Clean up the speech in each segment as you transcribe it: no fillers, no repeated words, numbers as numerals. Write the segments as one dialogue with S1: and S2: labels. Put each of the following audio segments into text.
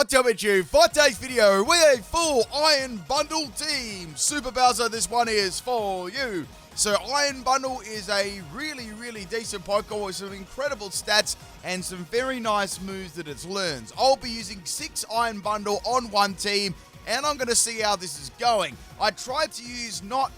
S1: what's up with you? For today's video, we're a full Iron Bundle team. Super Bowser, this one is for you. So Iron Bundle is a really decent Pokemon with some incredible stats and some very nice moves that it learns. I'll be using 6 Iron Bundle on one team, and I'm going to see how this is going. I tried to use not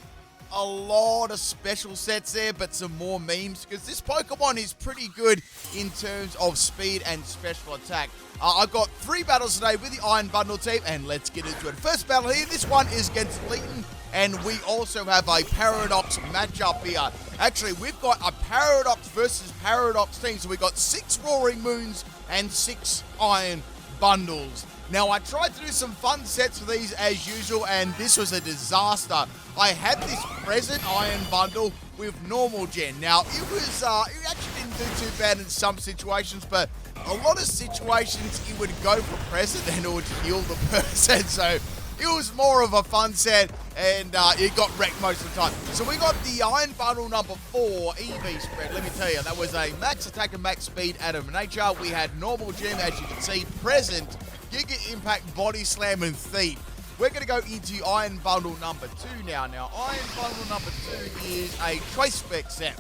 S1: a lot of special sets there, but some more memes, because this Pokemon is pretty good in terms of speed and special attack. I've got 3 battles today with the Iron Bundle team, and let's get into it. First battle here, this one is against Leighton, and we also have a Paradox matchup here. Actually, we've got a Paradox versus Paradox team, so we've got 6 Roaring Moons and 6 Iron Bundles. Now, I tried to do some fun sets for these as usual, and this was a disaster. I had this present Iron Bundle with normal gen. Now, it actually didn't do too bad in some situations, but a lot of situations it would go for present and it would heal the person. So it was more of a fun set, and it got wrecked most of the time. So we got the Iron Bundle number 4 EV spread. Let me tell you, that was a max attack and max speed out of nature. We had normal gym, as you can see, present, Giga Impact, Body Slam, and Thief. We're going to go into Iron Bundle number 2 now. Now, Iron Bundle number 2 is a choice spec set.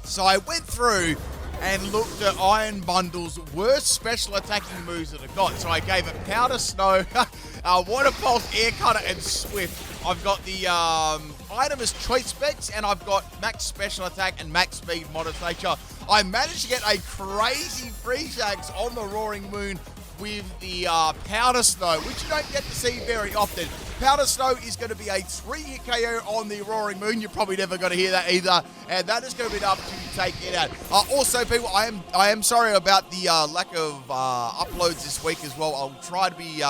S1: So I went through and looked at Iron Bundle's worst special attacking moves that it got. So I gave it Powder Snow, Water Pulse, Air Cutter, and Swift. I've got the item as choice specs, and I've got max special attack and max speed modest nature. I managed to get a crazy free shags on the Roaring Moon with the Powder Snow, which you don't get to see very often. Powder Snow is going to be a 3-hit KO on the Roaring Moon. You're probably never going to hear that either, and that is going to be enough to take it out. Also, people, I am sorry about the lack of uploads this week as well. I'll try to be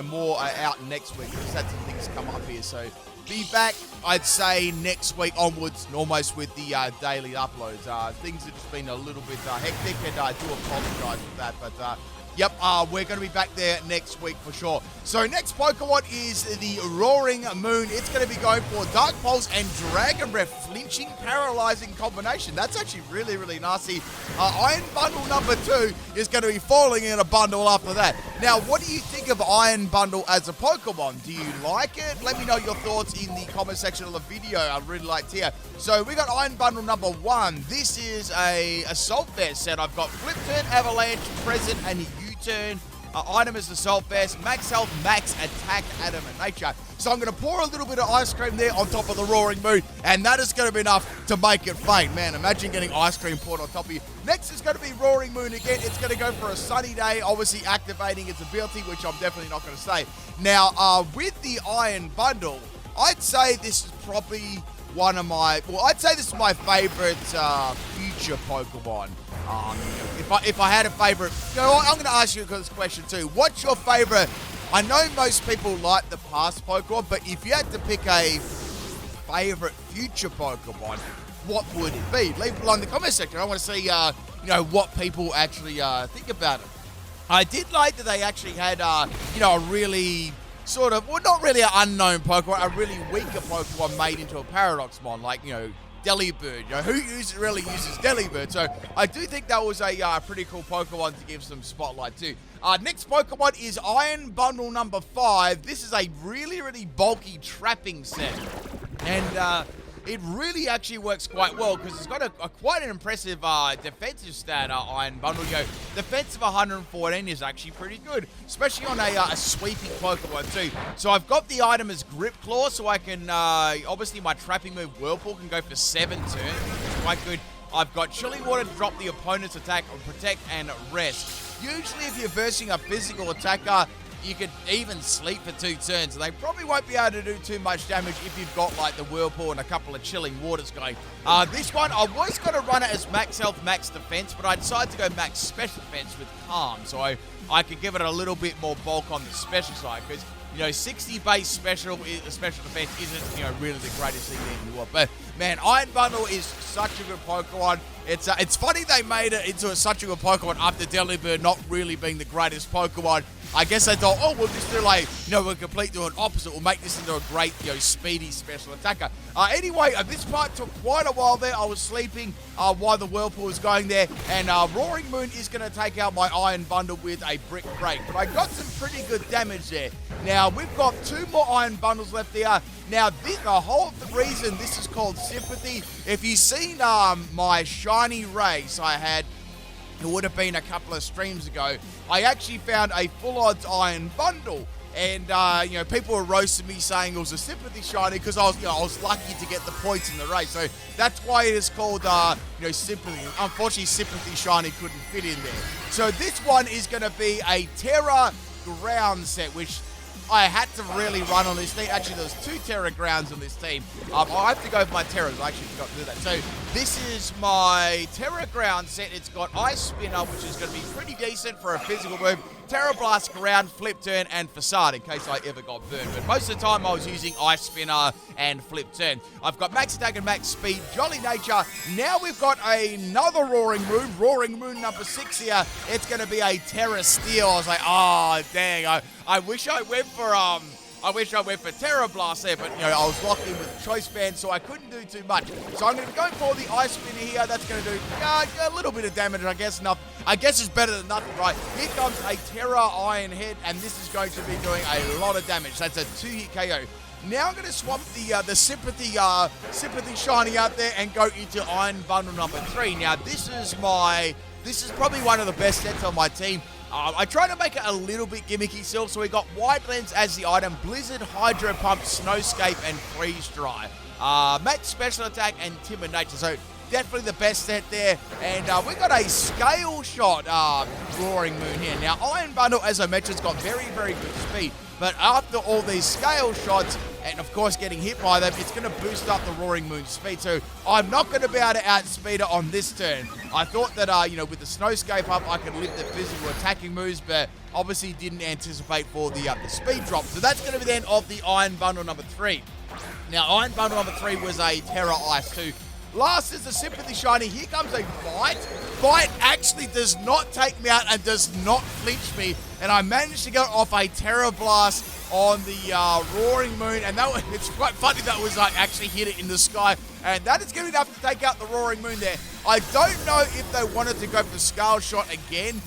S1: more out next week. Just had some things come up here, so be back, I'd say, next week onwards, almost with the daily uploads. Things have just been a little bit hectic, and I do apologize for that, but yep, we're going to be back there next week for sure. So next Pokemon is the Roaring Moon. It's going to be going for Dark Pulse and Dragon Breath, flinching, paralyzing combination. That's actually really nasty. Iron Bundle number 2 is going to be falling in a bundle after that. Now, what do you think of Iron Bundle as a Pokemon? Do you like it? Let me know your thoughts in the comment section of the video. I'd really like to hear. So we got Iron Bundle number 1. This is a Assault Vest set. I've got Flip Turn, Avalanche, Present, and U-Turn. Item is Assault Vest, max health, max attack, Adam and Nature. So I'm going to pour a little bit of ice cream there on top of the Roaring Moon, and that is going to be enough to make it faint. Man, imagine getting ice cream poured on top of you. Next is going to be Roaring Moon again. It's going to go for a sunny day, obviously activating its ability, which I'm definitely not going to say. Now, with the Iron Bundle, I'd say this is probably one of my, I'd say this is my favorite future Pokemon. If I had a favorite, I'm going to ask you this question too. What's your favorite? I know most people like the past Pokemon, but if you had to pick a favorite future Pokemon, what would it be? Leave it below in the comment section. I want to see, what people actually think about it. I did like that they actually had, a really sort of, not really an unknown Pokemon, a really weaker Pokemon made into a Paradox Mon, like, Delibird. Who really uses Delibird? So I do think that was a pretty cool Pokemon to give some spotlight to. Next Pokemon is Iron Bundle number 5. This is a really bulky trapping set, and it really actually works quite well because it's got a quite an impressive defensive stat. Iron Bundle, defensive 114 is actually pretty good, especially on a sweeping Pokemon too. So I've got the item as Grip Claw, so I can obviously my trapping move Whirlpool can go for 7 turns, which is quite good. I've got Chilling Water to drop the opponent's attack on Protect and Rest. Usually, if you're versing a physical attacker, you could even sleep for 2 turns, and they probably won't be able to do too much damage if you've got like the Whirlpool and a couple of Chilling Waters going. This one, I was going to run it as max health, max defense, but I decided to go max special defense with Calm, so I could give it a little bit more bulk on the special side, because 60 base special defense isn't really the greatest thing in the world. But Man, Iron Bundle is such a good Pokemon. It's funny they made it into such a good Pokemon after Delibird not really being the greatest Pokemon. I guess they thought, oh, we'll just do we'll complete do an opposite. We'll make this into a great, speedy special attacker. Anyway, this part took quite a while there. I was sleeping while the Whirlpool was going there, and Roaring Moon is going to take out my Iron Bundle with a Brick Break. But I got some pretty good damage there. Now, we've got 2 more Iron Bundles left here. Now, the whole of the reason this is called Sympathy, if you've seen my shiny race I had, it would have been a couple of streams ago, I actually found a full odds Iron Bundle. And, people were roasting me saying it was a Sympathy shiny because I was lucky to get the points in the race. So that's why it is called, Sympathy. Unfortunately, Sympathy shiny couldn't fit in there. So this one is going to be a Terra Ground set, which I had to really run on this team. Actually, there's 2 Terra Grounds on this team. I have to go for my Terras. I actually forgot to do that. So this is my Terra Ground set. It's got Ice Spinner, which is going to be pretty decent for a physical move. Terra Blast, Ground, Flip Turn, and Facade, in case I ever got burned. But most of the time, I was using Ice Spinner and Flip Turn. I've got Max Attack and Max Speed, Jolly Nature. Now we've got another Roaring Moon number 6 here. It's going to be a Terra Steel. I was like, oh, dang, I wish I went for Terra Blast there, but I was locked in with Choice Band, so I couldn't do too much. So I'm going to go for the Ice Spinner here. That's going to do a little bit of damage, I guess. I guess it's better than nothing, right? Here comes a Terra Iron Head, and this is going to be doing a lot of damage. That's a 2-hit KO. Now I'm going to swap the Sympathy shiny out there and go into Iron Bundle number 3. Now this is probably one of the best sets on my team. I try to make it a little bit gimmicky still, so we got White Lens as the item, Blizzard, Hydro Pump, Snowscape, and Freeze Dry. Max Special Attack and Timid Nature, so definitely the best set there. And we got a Scale Shot Roaring Moon here. Now, Iron Bundle, as I mentioned, has got very, very good speed. But after all these Scale Shots, and of course getting hit by them, it's going to boost up the Roaring Moon speed. So I'm not going to be able to outspeed it on this turn. I thought that, with the Snowscape up, I could live the physical attacking moves, but obviously didn't anticipate for the speed drop. So that's going to be the end of the Iron Bundle number 3. Now, Iron Bundle number 3 was a Terra Ice 2. Last is the Sympathy shiny. Here comes a Bite. Bite actually does not take me out and does not flinch me. And I managed to get off a Terra Blast on the Roaring Moon. And it's quite funny that was actually hit it in the sky. And that is good enough to take out the Roaring Moon there. I don't know if they wanted to go for Scale Shot again.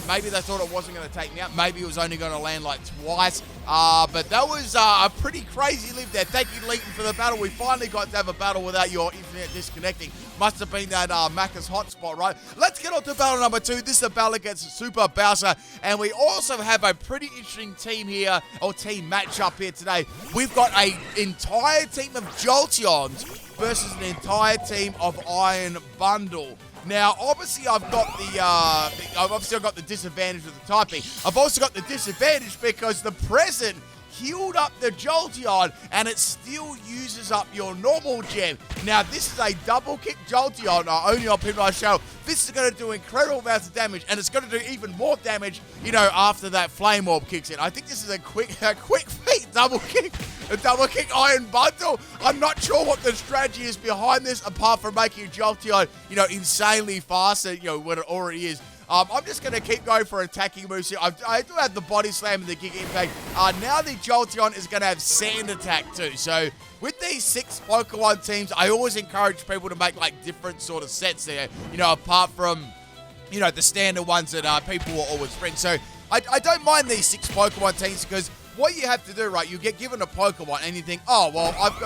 S1: Maybe they thought it wasn't going to take me out. Maybe it was only going to land twice. But that was a pretty crazy live there. Thank you, Leighton, for the battle. We finally got to have a battle without your internet disconnecting. Must have been that Macca's hotspot, right? Let's get on to battle number 2. This is a battle against Super Bowser. And we also have a pretty interesting team here, or team matchup here today. We've got an entire team of Jolteons versus an entire team of Iron Bundle. Now, obviously, I've got the disadvantage with the typing. I've also got the disadvantage because the present healed up the Jolteon, and it still uses up your normal gem. Now, this is a double kick Jolteon, only on PIMPNITE channel. This is going to do incredible amounts of damage, and it's going to do even more damage, after that Flame Orb kicks in. I think this is a quick feat double kick. A double kick Iron Bundle. I'm not sure what the strategy is behind this, apart from making Jolteon, insanely faster, when it already is. I'm just going to keep going for attacking moves here. I do have the Body Slam and the Giga Impact. Now the Jolteon is going to have Sand Attack too. So with these 6 Pokemon teams, I always encourage people to make different sort of sets there, apart from, the standard ones that people will always bring. So I don't mind these 6 Pokemon teams because what you have to do, right, you get given a Pokemon and you think, oh, well, I've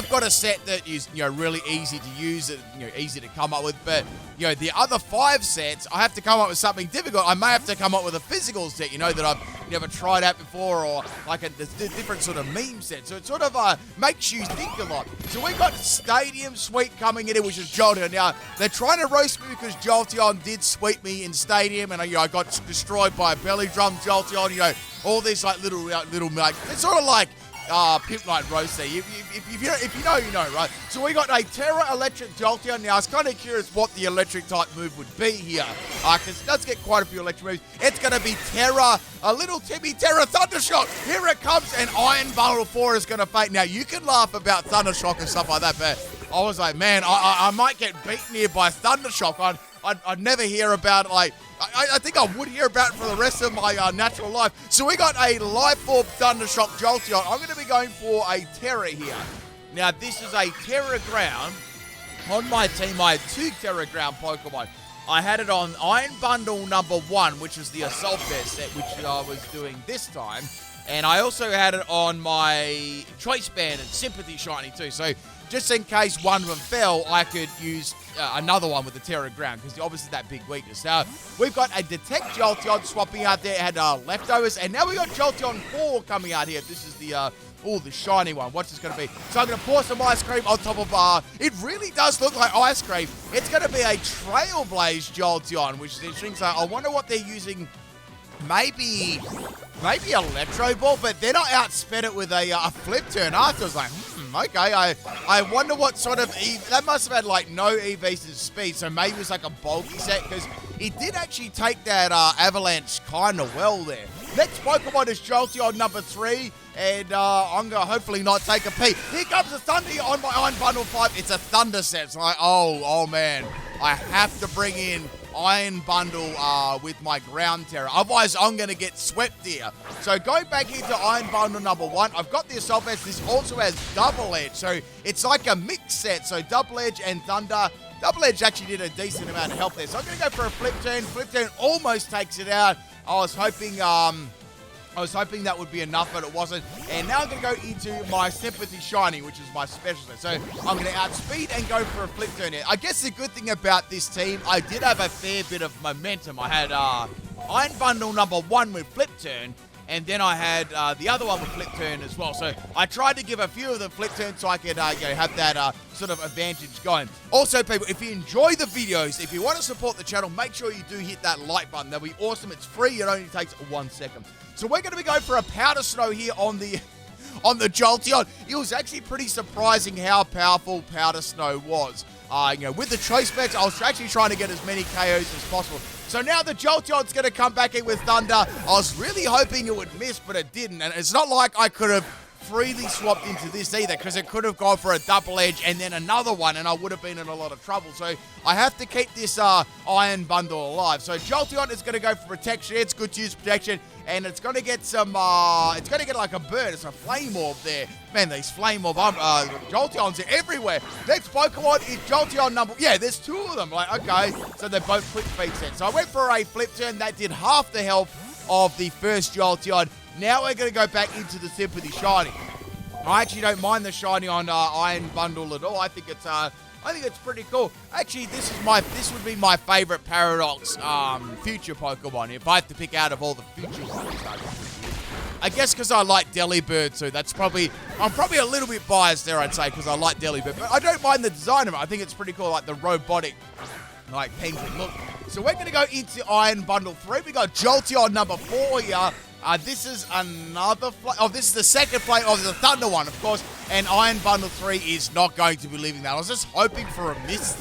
S1: got a set that is, really easy to use, easy to come up with, but, the other 5 sets, I have to come up with something difficult. I may have to come up with a physical set, that I've never tried out before, or a different sort of meme set. So it sort of makes you think a lot. So we've got Stadium Sweep coming in, which is Jolteon. Now, they're trying to roast me because Jolteon did sweep me in Stadium, and I got destroyed by a Belly Drum Jolteon, all these little it's sort of like PIMPNITE roast there. If you know, you know, right? So we got a Terra Electric Jolteon. Now, I was kind of curious what the electric type move would be here, because it does get quite a few electric moves. It's going to be a little Timmy Terra Thundershock. Here it comes, and Iron Bundle 4 is going to fade. Now, you can laugh about Thundershock and stuff like that, but I was like, man, I might get beaten here by Thundershock. I'd never hear about it. Like, I think I would hear about it for the rest of my natural life. So we got a Life Orb Thundershock Jolteon. I'm going to be going for a Terra here. Now, this is a Terra Ground. On my team, I had 2 Terra Ground Pokemon. I had it on Iron Bundle number 1, which is the Assault Vest set, which I was doing this time. And I also had it on my Choice Band and Sympathy Shiny too. So just in case one of them fell, I could use another one with the Terra Ground, because obviously that big weakness. Now, we've got a Detect Jolteon swapping out there. It had leftovers. And now we got Jolteon 4 coming out here. This is the shiny one. What's this going to be? So I'm going to pour some ice cream on top of, it really does look like ice cream. It's going to be a Trailblaze Jolteon, which is interesting. So I wonder what they're using. Maybe Electro Ball, but then I outsped it with a Flip Turn after. I was like, okay, I wonder what sort of that must have had like no EVs in speed, so maybe it was like a bulky set, because it did actually take that Avalanche kind of well there. Next Pokemon is Jolteon number 3, and I'm going to hopefully not take a peek. Here comes a Thunder on my Iron Bundle 5. It's a Thunder set. So oh man, I have to bring in Iron Bundle with my Ground Terror. Otherwise, I'm going to get swept here. So going back into Iron Bundle number 1, I've got the Assault Vest. This also has Double Edge. So it's like a mix set. So Double Edge and Thunder. Double Edge actually did a decent amount of health there. So I'm going to go for a Flip Turn. Flip Turn almost takes it out. I was hoping that would be enough, but it wasn't. And now I'm going to go into my Sympathy Shiny, which is my special set. So I'm going to outspeed and go for a Flip Turn here. I guess the good thing about this team, I did have a fair bit of momentum. I had Iron Bundle number 1 with Flip Turn, and then I had the other one with Flip Turn as well. So I tried to give a few of them Flip Turn so I could have that sort of advantage going. Also, people, if you enjoy the videos, if you want to support the channel, make sure you do hit that like button. That'll be awesome. It's free. It only takes 1 second. So we're going to be going for a Powder Snow here on the Jolteon. It was actually pretty surprising how powerful Powder Snow was. With the Choice Specs, I was actually trying to get as many KOs as possible. So now the Jolteon's going to come back in with Thunder. I was really hoping it would miss, but it didn't. And it's not like I could have freely swapped into this either, because it could have gone for a Double Edge and then another one, and I would have been in a lot of trouble. So I have to keep this Iron Bundle alive. So Jolteon is going to go for protection. It's good to use protection, and it's going to get some, it's going to get like a bird. It's a Flame Orb there. Man, these Flame Orb Jolteons are everywhere. Next Pokemon is Jolteon number, there's 2 of them. Like, okay, so they're both quick speed sets. So I went for a Flip Turn. That did half the health of the first Jolteon. Now we're going to go back into the Sympathy Shiny. I actually don't mind the Shiny on Iron Bundle at all. I think it's pretty cool. Actually, this would be my favorite Paradox future Pokemon if I have to pick out of all the future ones. I guess because I like Delibird too. I'm probably a little bit biased there, I'd say, because I like Delibird. But I don't mind the design of it. I think it's pretty cool, like the robotic, like, penguin look. So we're going to go into Iron Bundle 3. We got Jolteon number 4 here. This is another this is the second flame of the Thunder one, of course, and Iron Bundle 3 is not going to be leaving that. I was just hoping for a miss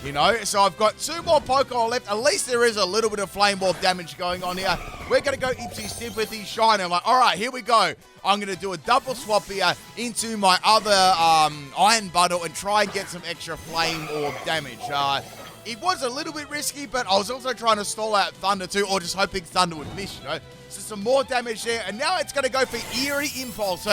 S1: there, So I've got 2 more Pokemon left. At least there is a little bit of Flame Orb damage going on here. We're going to go into Sympathy Shiny. I'm like, all right, here we go. I'm going to do a double swap here into my other Iron Bundle and try and get some extra Flame Orb damage. It was a little bit risky, but I was also trying to stall out Thunder too, or just hoping Thunder would miss, So some more damage there, and now it's going to go for Eerie Impulse. So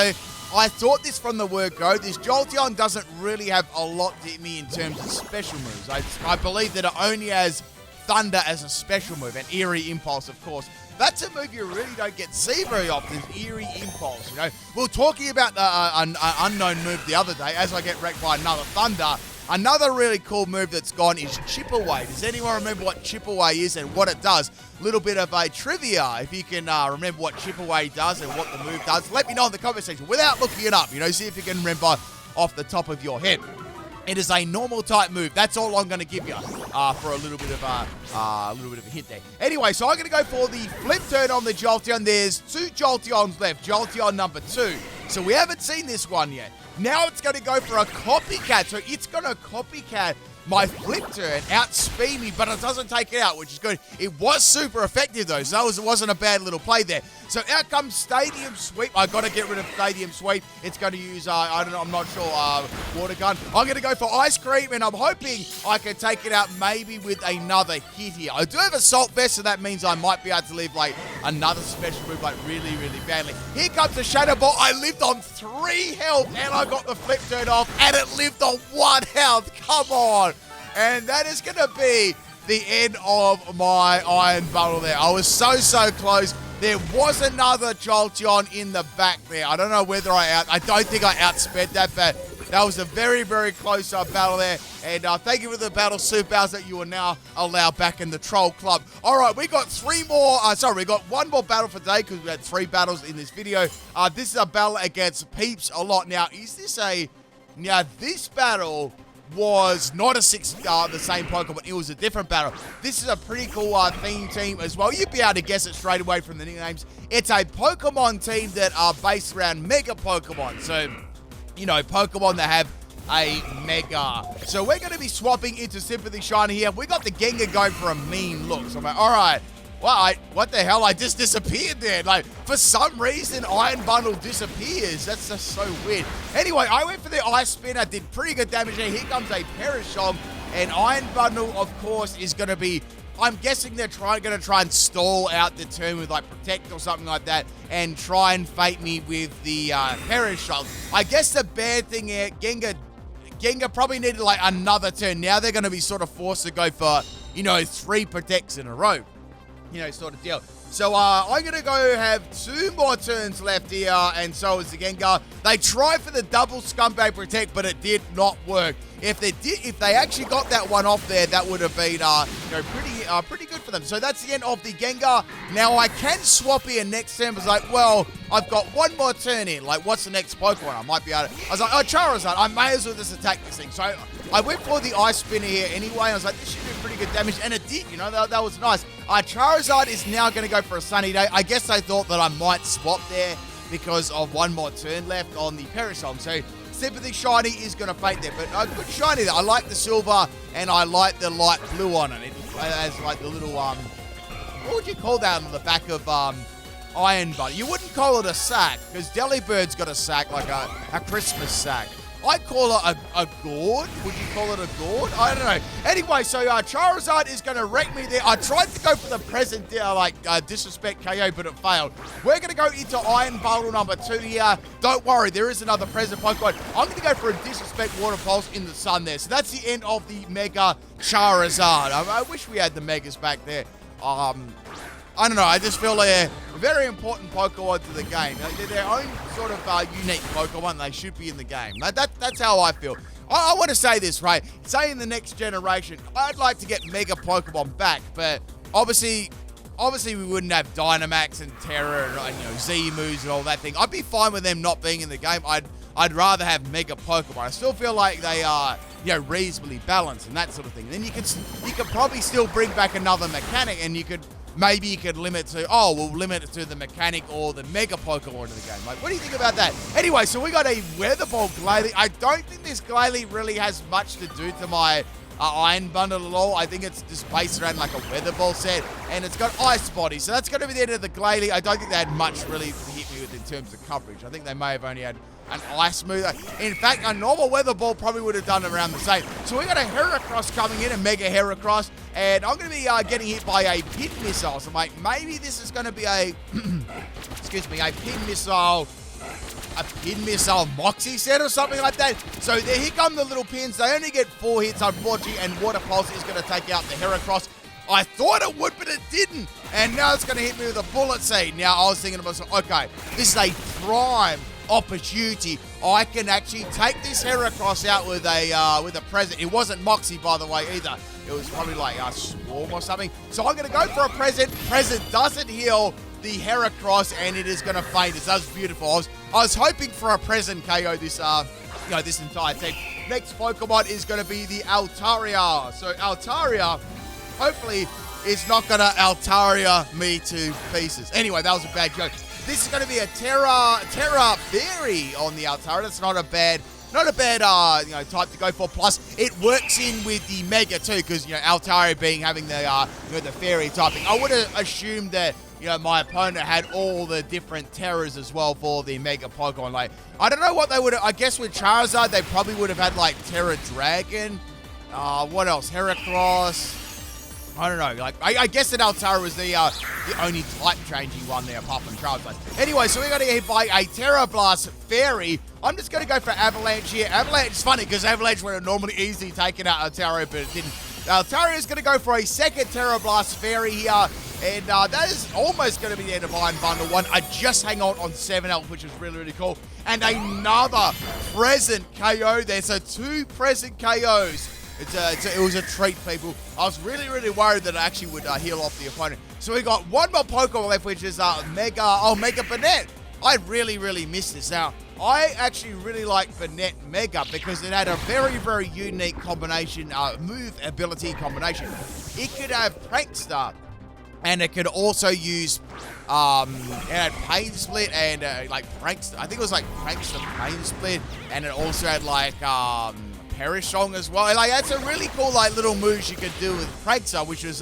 S1: I thought this from the word go. This Jolteon doesn't really have a lot to me in terms of special moves. I believe that it only has Thunder as a special move, and Eerie Impulse, of course. That's a move you really don't get to see very often, Eerie Impulse, We were talking about an unknown move the other day, as I get wrecked by another Thunder. Another really cool move that's gone is Chip Away. Does anyone remember what Chip Away is and what it does? Little bit of a trivia, if you can remember what Chip Away does and what the move does. Let me know in the comment section without looking it up. See if you can remember off the top of your head. It is a normal type move. That's all I'm going to give you for a little bit of a hint there. Anyway, so I'm going to go for the Flip Turn on the Jolteon. There's 2 Jolteons left. Jolteon number 2. So we haven't seen this one yet. Now it's going to go for a Copycat. So it's going to Copycat my flip turn outspeed me, but it doesn't take it out, which is good. It was super effective, though, so it wasn't a bad little play there. So out comes Stadium Sweep. I got to get rid of Stadium Sweep. It's going to use, I don't know, I'm not sure, Water Gun. I'm going to go for Ice Cream, and I'm hoping I can take it out maybe with another hit here. I do have Assault Vest, so that means I might be able to leave, like, another special move, like, really, really badly. Here comes the Shadow Ball. I lived on 3 health, and I got the flip turn off, and it lived on 1 health. Come on. And that is going to be the end of my Iron Bundle there. I was so close. There was another Jolteon in the back there. I don't know whether I don't think I outsped that, but that was a very, very close battle there. And thank you for the battle, Super Bowser, that you are now allowed back in the Troll Club. All right, we got 3 more. We got 1 more battle for today because we had 3 battles in this video. This is a battle against Peeps a lot. Now, this battle was not the same Pokemon. It was a different battle. This is a pretty cool theme team as well. You'd be able to guess it straight away from the nicknames. It's a Pokemon team that are based around Mega Pokemon. So, you know, Pokemon that have a Mega. So we're going to be swapping into Sympathy Shiny here. We got the Gengar going for a mean look. So I'm like, all right. Well, what the hell? I just disappeared there. Like, for some reason, Iron Bundle disappears. That's just so weird. Anyway, I went for the Ice Spin. I did pretty good damage there. Here comes a Perishong. And Iron Bundle, of course, is going to be... I'm guessing they're going to try and stall out the turn with, like, Protect or something like that and try and fate me with the Perishong. I guess the bad thing here, Gengar probably needed, like, another turn. Now they're going to be sort of forced to go for, you know, 3 Protects in a row. You know, sort of deal. So, I'm going to go have 2 more turns left here, and so is the Gengar. They tried for the double Scumbag Protect, but it did not work. If they actually got that one off there, that would have been, you know, pretty good for them. So that's the end of the Gengar. Now, I can swap here next turn. I was like, well, I've got 1 more turn in. Like, what's the next Pokemon? I might be able to... I was like, oh, Charizard. I may as well just attack this thing. So I went for the Ice Spinner here anyway. I was like, this should do pretty good damage. And it did, you know, that was nice. Charizard is now going to go for a Sunny Day. I guess they thought that I might swap there because of 1 more turn left on the Perishong. So Sympathy Shiny is going to fate there. But good Shiny there. I like the silver and I like the light blue on it. It has like the little, what would you call that on the back of Iron Bundle? You wouldn't call it a sack because Delibird's got a sack, like a Christmas sack. I call it a gourd. Would you call it a gourd? I don't know. Anyway, so Charizard is going to wreck me there. I tried to go for the present, Disrespect KO, but it failed. We're going to go into Iron Bundle number 2 here. Don't worry, there is another present Pokemon. I'm going to go for a Disrespect Water Pulse in the sun there. So that's the end of the Mega Charizard. I wish we had the Megas back there. I don't know, I just feel they're a very important Pokemon to the game. They're their own sort of unique Pokemon. They should be in the game. That's how I feel. I want to say this, right? Say in the next generation, I'd like to get Mega Pokemon back, but obviously we wouldn't have Dynamax and Terra and you know, Z-Moves and all that thing. I'd be fine with them not being in the game. I'd rather have Mega Pokemon. I still feel like they are, you know, reasonably balanced and that sort of thing. And then you could probably still bring back another mechanic, and maybe you could limit to, we'll limit it to the mechanic or the Mega Pokemon in the game. Like, what do you think about that? Anyway, so we got a Weather Ball Glalie. I don't think this Glalie really has much to do to my Iron Bundle at all. I think it's just based around like a Weather Ball set, and it's got Ice Body. So that's going to be the end of the Glalie. I don't think they had much really to hit me with in terms of coverage. I think they may have only had an Ice Move. In fact, a normal Weather Ball probably would have done around the same. So we got a Heracross coming in, a Mega Heracross, and I'm going to be getting hit by a Pin Missile. So maybe this is going to be a, a Pin Missile Moxie set or something like that. So here come the little pins. They only get 4 hits, unfortunately, and Water Pulse is going to take out the Heracross. I thought it would, but it didn't. And now it's going to hit me with a Bullet Seed. Now I was thinking to myself, okay, this is a prime opportunity. I can actually take this Heracross out with a present. It wasn't Moxie, by the way, either. It was probably like a Swarm or something. So I'm going to go for a present. Present doesn't heal the Heracross, and it is going to faint. It does beautiful. I was hoping for a present KO this this entire team. Next Pokemon is going to be the Altaria. So Altaria, hopefully, is not going to Altaria me to pieces. Anyway, that was a bad joke. This is going to be a Terra Fairy on the Altaria. That's not a bad not a bad, type to go for. Plus, it works in with the Mega too, because, Altaria having the, the Fairy typing. I would have assumed that, my opponent had all the different terrors as well for the Mega Pokemon. Like, I don't know what they would have, I guess with Charizard, they probably would have had, like, Terra Dragon. What else? Heracross. I don't know. Like, I guess that Altaria was the only type-changing one there, apart from Charizard. Anyway, so we're going to get hit by a Terra Blast Fairy. I'm just going to go for Avalanche here. Avalanche is funny, because Avalanche would have normally easily taken out Altaria, but it didn't. Altaria is going to go for a second Terra Blast Fairy here. And that is almost going to be the end of Iron Bundle 1. I just hang on 7 health, which is really, really cool. And another present KO there. So 2 present KOs. It was a treat, people. I was really, really worried that I actually would heal off the opponent. So we got one more Pokemon left, which is Mega Banette. I really, really missed this. Now, I actually really like Banette Mega because it had a very, very unique combination, move ability combination. It could have Prankster, and it could also use, it had Pain Split and, Prankster. I think it was, Prankster Pain Split, and it also had, Perish Song as well. Like, that's a really cool, little moves you can do with Prankster, which was,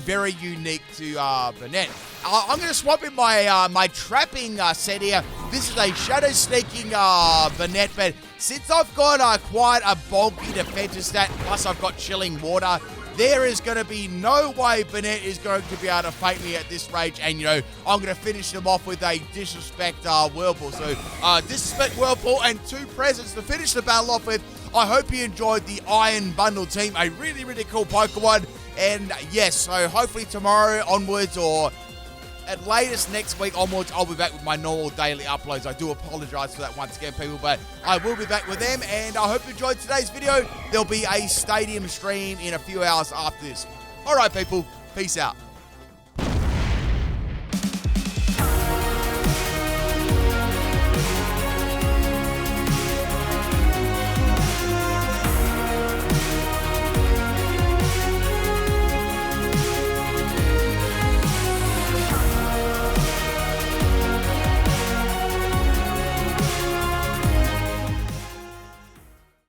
S1: very unique to, Banette. I'm going to swap in my, my trapping, set here. This is a Shadow Sneaking, Banette, but since I've got, quite a bulky defensive stat, plus I've got Chilling Water, there is going to be no way Banette is going to be able to fight me at this range, and, I'm going to finish them off with a Disrespect, Whirlpool. So, Disrespect Whirlpool and 2 presents to finish the battle off with. I hope you enjoyed the Iron Bundle team, a really, really cool Pokemon. And yes, so hopefully tomorrow onwards, or at latest next week onwards, I'll be back with my normal daily uploads. I do apologize for that once again, people, but I will be back with them. And I hope you enjoyed today's video. There'll be a Stadium stream in a few hours after this. All right, people, peace out.